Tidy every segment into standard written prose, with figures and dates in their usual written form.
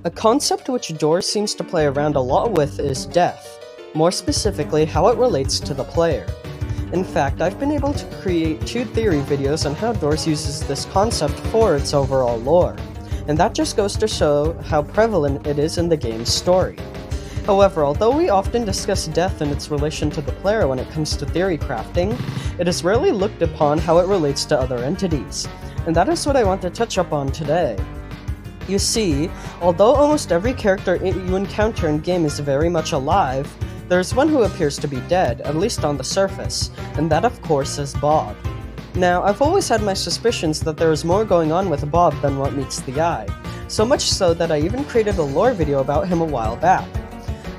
A concept which Doors seems to play around a lot with is death, more specifically how it relates to the player. In fact, I've been able to create 2 theory videos on how Doors uses this concept for its overall lore, and that just goes to show how prevalent it is in the game's story. However, although we often discuss death and its relation to the player when it comes to theory crafting, it is rarely looked upon how it relates to other entities, and that is what I want to touch upon today. You see, although almost every character you encounter in game is very much alive, there's one who appears to be dead, at least on the surface, and that of course is Bob. Now, I've always had my suspicions that there is more going on with Bob than what meets the eye, so much so that I even created a lore video about him a while back.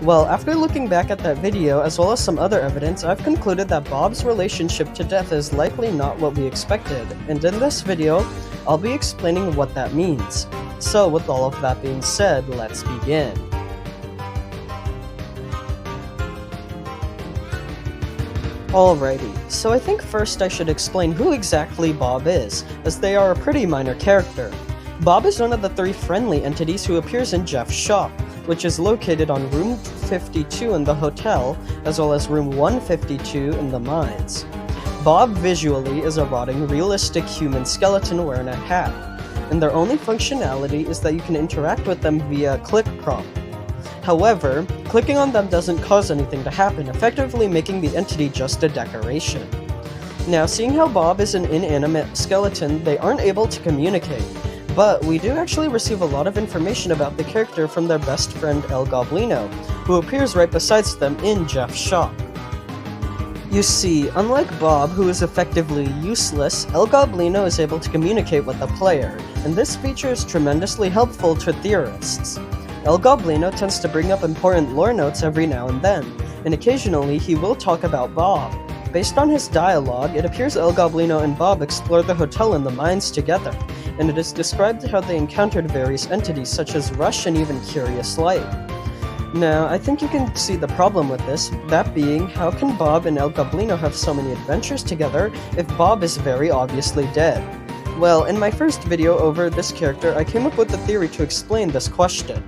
Well, after looking back at that video, as well as some other evidence, I've concluded that Bob's relationship to death is likely not what we expected, and in this video, I'll be explaining what that means. So with all of that being said, let's begin. Alrighty, so I think first I should explain who exactly Bob is, as they are a pretty minor character. Bob is one of the 3 friendly entities who appears in Jeff's shop, which is located on room 52 in the hotel, as well as room 152 in the mines. Bob visually is a rotting, realistic human skeleton wearing a hat, and their only functionality is that you can interact with them via a click prompt. However, clicking on them doesn't cause anything to happen, effectively making the entity just a decoration. Now, seeing how Bob is an inanimate skeleton, they aren't able to communicate, but we do actually receive a lot of information about the character from their best friend El Goblino, who appears right beside them in Jeff's shop. You see, unlike Bob, who is effectively useless, El Goblino is able to communicate with the player, and this feature is tremendously helpful to theorists. El Goblino tends to bring up important lore notes every now and then, and occasionally he will talk about Bob. Based on his dialogue, it appears El Goblino and Bob explore the hotel and the mines together, and it is described how they encountered various entities such as Rush and even Curious Light. Now, I think you can see the problem with this, that being, how can Bob and El Goblino have so many adventures together if Bob is very obviously dead? Well, in my first video over this character, I came up with a theory to explain this question.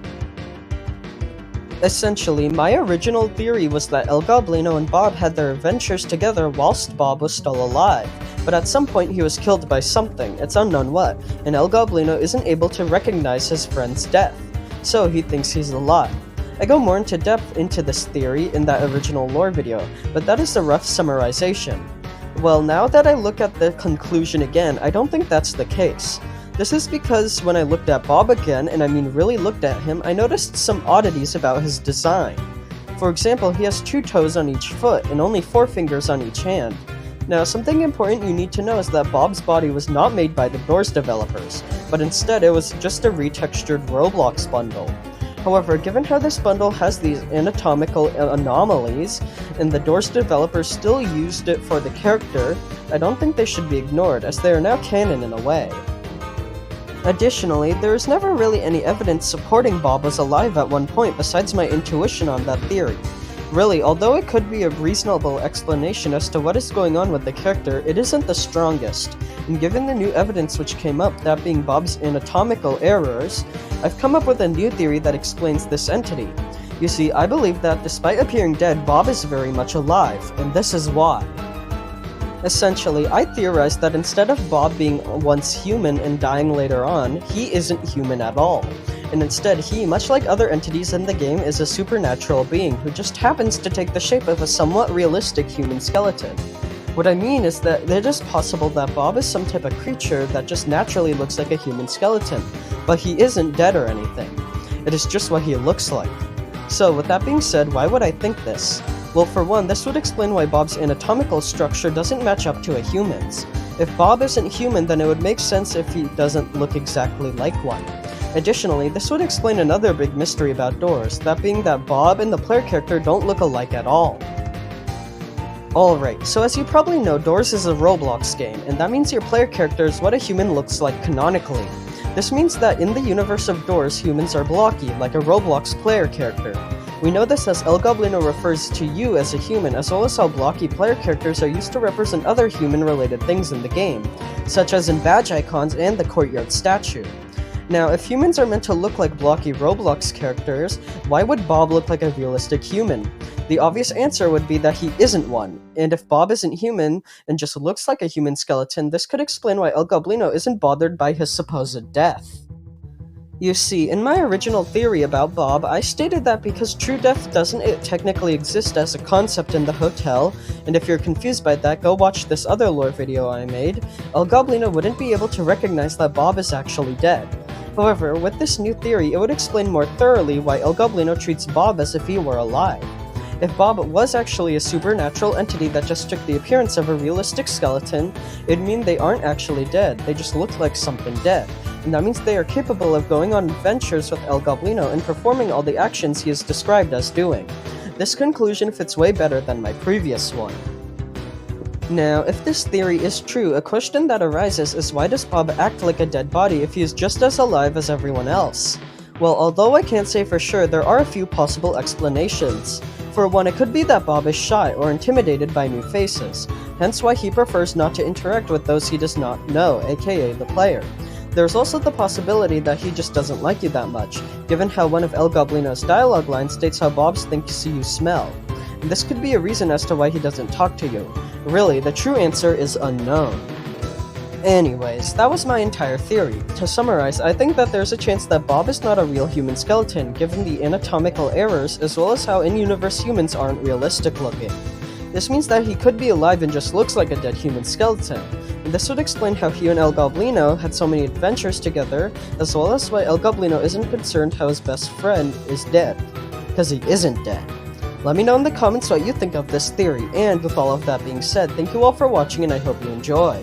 Essentially, my original theory was that El Goblino and Bob had their adventures together whilst Bob was still alive, but at some point he was killed by something, it's unknown what, and El Goblino isn't able to recognize his friend's death, so he thinks he's alive. I go more into depth into this theory in that original lore video, but that is a rough summarization. Well, now that I look at the conclusion again, I don't think that's the case. This is because when I looked at Bob again, and I mean really looked at him, I noticed some oddities about his design. For example, he has 2 toes on each foot, and only 4 fingers on each hand. Now, something important you need to know is that Bob's body was not made by the Doors developers, but instead it was just a retextured Roblox bundle. However, given how this bundle has these anatomical anomalies, and the Doors developers still used it for the character, I don't think they should be ignored, as they are now canon in a way. Additionally, there is never really any evidence supporting Bob was alive at one point besides my intuition on that theory. Really, although it could be a reasonable explanation as to what is going on with the character, it isn't the strongest, and given the new evidence which came up, that being Bob's anatomical errors, I've come up with a new theory that explains this entity. You see, I believe that despite appearing dead, Bob is very much alive, and this is why. Essentially, I theorized that instead of Bob being once human and dying later on, he isn't human at all. And instead he, much like other entities in the game, is a supernatural being who just happens to take the shape of a somewhat realistic human skeleton. What I mean is that it is possible that Bob is some type of creature that just naturally looks like a human skeleton, but he isn't dead or anything. It is just what he looks like. So with that being said, why would I think this? Well, for one, this would explain why Bob's anatomical structure doesn't match up to a human's. If Bob isn't human, then it would make sense if he doesn't look exactly like one. Additionally, this would explain another big mystery about Doors, that being that Bob and the player character don't look alike at all. Alright, so as you probably know, Doors is a Roblox game, and that means your player character is what a human looks like canonically. This means that in the universe of Doors, humans are blocky, like a Roblox player character. We know this as El Goblino refers to you as a human, as well as how blocky player characters are used to represent other human-related things in the game, such as in badge icons and the courtyard statue. Now, if humans are meant to look like blocky Roblox characters, why would Bob look like a realistic human? The obvious answer would be that he isn't one, and if Bob isn't human and just looks like a human skeleton, this could explain why El Goblino isn't bothered by his supposed death. You see, in my original theory about Bob, I stated that because true death doesn't technically exist as a concept in the hotel, and if you're confused by that, go watch this other lore video I made, El Goblino wouldn't be able to recognize that Bob is actually dead. However, with this new theory, it would explain more thoroughly why El Goblino treats Bob as if he were alive. If Bob was actually a supernatural entity that just took the appearance of a realistic skeleton, it'd mean they aren't actually dead, they just look like something dead. And that means they are capable of going on adventures with El Goblino and performing all the actions he is described as doing. This conclusion fits way better than my previous one. Now, if this theory is true, a question that arises is why does Bob act like a dead body if he is just as alive as everyone else? Well, although I can't say for sure, there are a few possible explanations. For one, it could be that Bob is shy or intimidated by new faces, hence why he prefers not to interact with those he does not know, aka the player. There's also the possibility that he just doesn't like you that much, given how one of El Goblino's dialogue lines states how Bob thinks you smell. And this could be a reason as to why he doesn't talk to you. Really, the true answer is unknown. Anyways, that was my entire theory. To summarize, I think that there's a chance that Bob is not a real human skeleton, given the anatomical errors as well as how in-universe humans aren't realistic looking. This means that he could be alive and just looks like a dead human skeleton. And this would explain how he and El Goblino had so many adventures together, as well as why El Goblino isn't concerned how his best friend is dead. Because he isn't dead. Let me know in the comments what you think of this theory, and with all of that being said, thank you all for watching and I hope you enjoy.